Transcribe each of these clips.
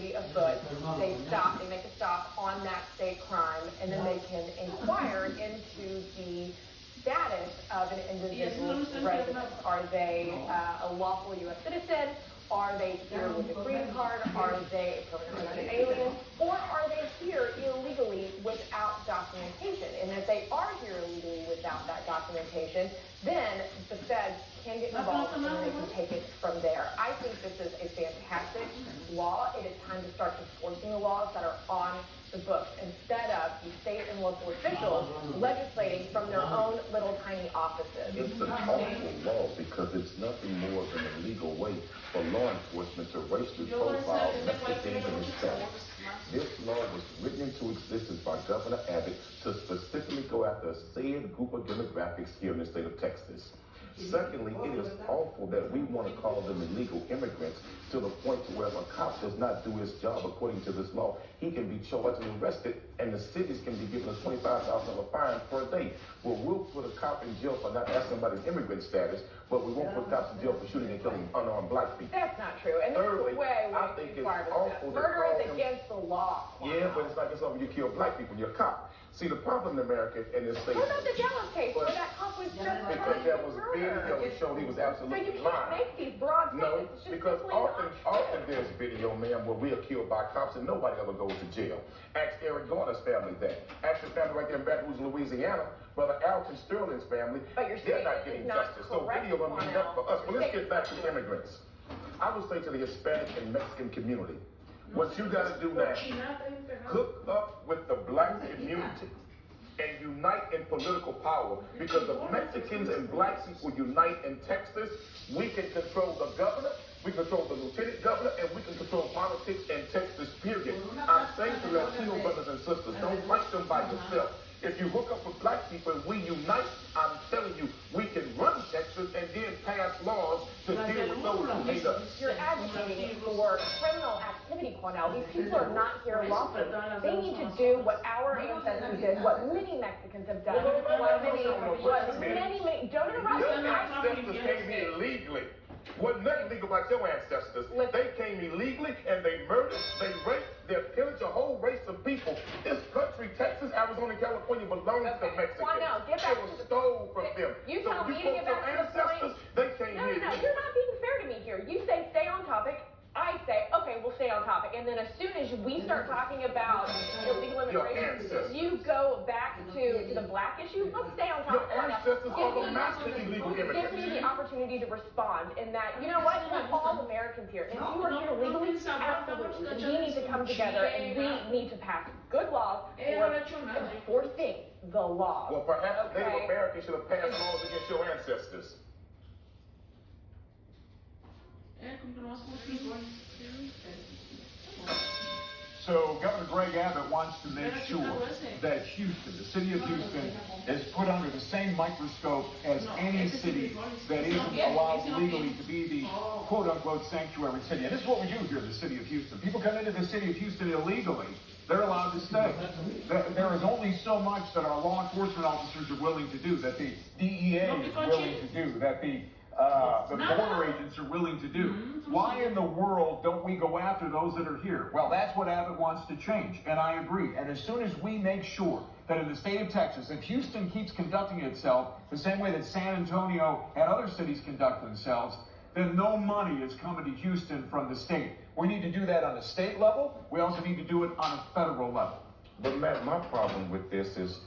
activity afoot, they make a stop on that state crime, and then they can inquire into the status of an individual's residence. Are they a lawful U.S. citizen? Are they here with a green card? Are they a permanent alien? Or are they here illegally without documentation? And if they are here illegally without that documentation, then the feds can get involved and they can take it from there. I think this is a fantastic law. It is time to start enforcing the laws that are on the books instead of the state and local officials legislating from their own little tiny offices. It's a powerful law because it's nothing more than a legal way for law enforcement to racially profile Mexicans and Hispanics. This law was written into existence by Governor Abbott to specifically go after a said group of demographics here in the state of Texas. Secondly, it is awful that we want to call them illegal immigrants to the point to where if a cop does not do his job according to this law, he can be charged and arrested, and the cities can be given a $25,000 fine per day. Well, we'll put a cop in jail for not asking about his immigrant status, but we won't put cops in jail for shooting and killing unarmed black people. That's not true. And thirdly, way I think it's awful that murder is against the law. Yeah, but it's like it's over you kill black people, you're a cop. See, the problem in America in this state. What about the Dallas case where that cop was just because there was video that showed he was absolutely lying. So you can't make these broad statements. No, because often there's video, ma'am, where we are killed by cops and nobody ever goes to jail. Ask Eric Garner's family that. Ask your family right there in Baton Rouge, Louisiana. Brother Alton Sterling's family, they're not getting justice. So video don't mean that for us. But let's get back to immigrants. I would say to the Hispanic and Mexican community, what you got to do now, hook up with the black community and unite in political power, because if Mexicans and black people unite in Texas, we can control the governor, we control the lieutenant governor, and we can control politics in Texas, period. I'm saying to Latino brothers and sisters, don't fight them by yourself. If you hook up with black people and we unite, I'm telling you, we can run Texas and then pass laws to deal with those who hate us. You're advocating for criminal activity, Cornell. These people are not here lawfully. They need to do what our ancestors did, what many Mexicans have done, what many, don't interrupt. Your ancestors came here illegally. Wasn't nothing legal about your ancestors. They came illegally and they murdered, they raped, they pillaged a whole race of people. This country, Texas, Arizona, California, belongs to Mexicans. Well, no, get back it was stole from them. You so tell me to you get back to the ancestors, they came here. No, you're not being fair to me here. You say stay on topic. I say, okay, we'll stay on topic. And then as soon as we start talking about illegal immigration, you go back to the black issue. Let's stay on topic. Your ancestors are the master illegal immigrants. Give me the opportunity to respond in that, you know what, we're all Americans here. And if you are here legally, absolutely. We need to come together and we need to pass good laws for enforcing the law. Well, perhaps Native Americans should have passed laws against your ancestors. So Governor Greg Abbott wants to make sure that Houston, the city of Houston, is put under the same microscope as any city that isn't allowed legally to be the quote-unquote sanctuary city. And this is what we do here in the city of Houston. People come into the city of Houston illegally. They're allowed to stay. There is only so much that our law enforcement officers are willing to do, that the DEA is willing to do, that the border agents are willing to do. Why in the world don't we go after those that are here? Well, that's what Abbott wants to change, and I agree. And as soon as we make sure that in the state of Texas, if Houston keeps conducting itself the same way that San Antonio and other cities conduct themselves, then no money is coming to Houston from the state. We need to do that on a state level. We also need to do it on a federal level. But Matt, my problem with this is,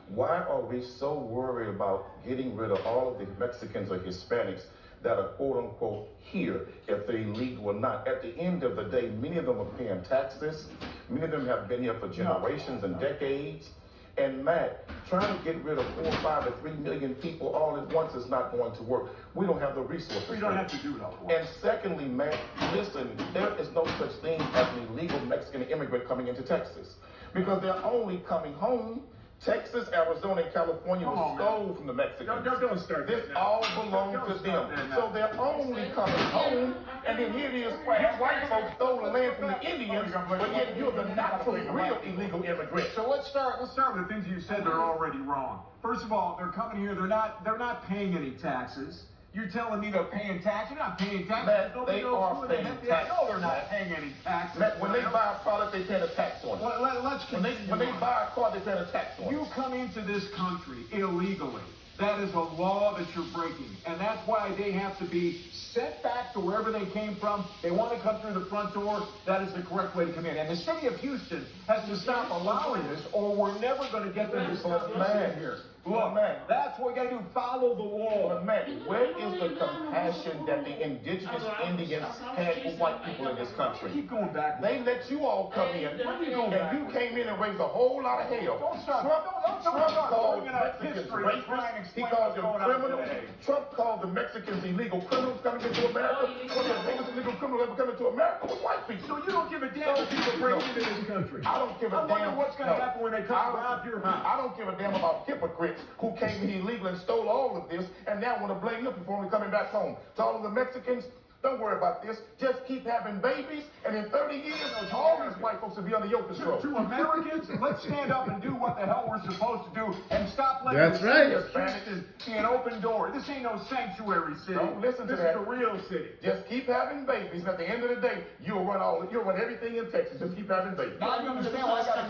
why are we so worried about getting rid of all of the Mexicans or Hispanics that are quote-unquote here, if they're illegal or not? At the end of the day, many of them are paying taxes. Many of them have been here for generations and decades. And Matt, trying to get rid of 4, 5, or 3 million people all at once is not going to work. We don't have the resources. We don't have to do it all at once. And secondly, Matt, listen, there is no such thing as an illegal Mexican immigrant coming into Texas, because they're only coming home. Texas, Arizona, and California was stole from the Mexicans. Don't start this all belonged to them. So they're only coming home, and then here it is, white folks stole the land from the Indians, but yet you're the natural, real illegal immigrant. So let's start with the things you said that are already wrong. First of all, they're coming here, they're not paying any taxes. You're telling me they're paying tax? You're not paying tax. Man, Nobody they knows are who the paying heck they tax. are. No, they're not paying any taxes. Man, when they buy a product, they pay a tax on it. Let's When they buy a car, they pay a tax on You it. come into this country illegally. That is a law that you're breaking. And that's why they have to be sent back to wherever they came from. They want to come through the front door. That is the correct way to come in. And the city of Houston has to stop allowing this, or we're never going to get them to stop Man, here. Look, man, That's what we got to do. Follow the law. but man, where is the compassion that the indigenous Indians had for white people in this country? Keep going back. They let you all come in, and you came in and raised a whole lot of hell. Don't start. Don't Trump start called bringing up Mexicans history and trying to rapists. He explain called what's them going on criminals. today. Trump called the Mexicans illegal criminals coming into America. One of the biggest illegal criminals ever coming to America was white people. So you don't give a damn if people break into this country. I don't give a I damn. wonder what's going to happen when they come rob your house. I don't give a damn about hypocrites who came in illegal and stole all of this and now want to blame them for only coming back home. To all of the Mexicans, don't worry about this. Just keep having babies, and in 30 years, all these white folks will be on the yoke control. To Americans, let's stand up and do what the hell we're supposed to do and stop letting That's the right. city of Houston be an open door. This ain't no sanctuary city. Don't listen to this that. is the real city. Just keep having babies, and at the end of the day, you'll run everything in Texas. Just keep having babies. Now you understand why I got